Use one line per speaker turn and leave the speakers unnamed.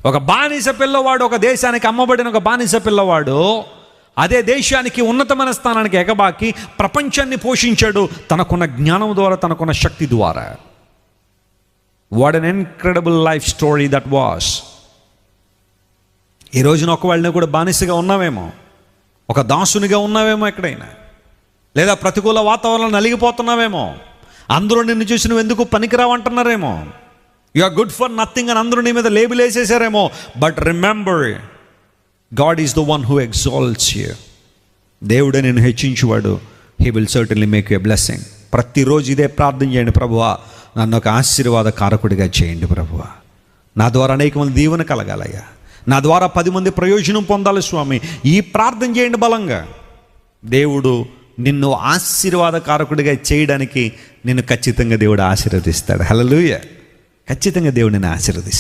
ఒక బానిస పిల్లవాడు, ఒక దేశానికి అమ్మబడిన ఒక బానిస పిల్లవాడు అదే దేశానికి ఉన్నతమైన స్థానానికి ఎగబాకి ప్రపంచాన్ని పోషించాడు తనకున్న జ్ఞానం ద్వారా, తనకున్న శక్తి ద్వారా. What an incredible life story that was. ఈ రోజున ఒకవేళ కూడా బానిసగా ఉన్నావేమో, ఒక దాసునిగా ఉన్నావేమో ఎక్కడైనా, లేదా ప్రతికూల వాతావరణం నలిగిపోతున్నావేమో, అందరూ నిన్ను చూసి నువ్వు ఎందుకు పనికిరావంటున్నారేమో, you are good for nothing అని అందరూ నీ మీద లేబుల్ వేసేసారేమో. But remember, God is the one who exalts you. దేవుడే నిన్ను హెచ్చించువాడు. He will certainly make you a blessing. ప్రతిరోజు ఇదే ప్రార్థన చేయండి, ప్రభువా నన్ను ఒక ఆశీర్వాద కారకుడిగా చేయండి ప్రభువా. నా ద్వారా అనేక మంది దీవెన కలగాలయ్యా, నా ద్వారా 10 మంది ప్రయోజనం పొందాలి స్వామి. ఈ ప్రార్థన చేయండి బలంగా. దేవుడు నిన్ను ఆశీర్వాదకారకుడిగా చేయడానికి నిన్ను ఖచ్చితంగా దేవుడు ఆశీర్వదిస్తాడు. హల్లెలూయా. ఖచ్చితంగా దేవుడు నిన్ను ఆశీర్వదిస్తాడు.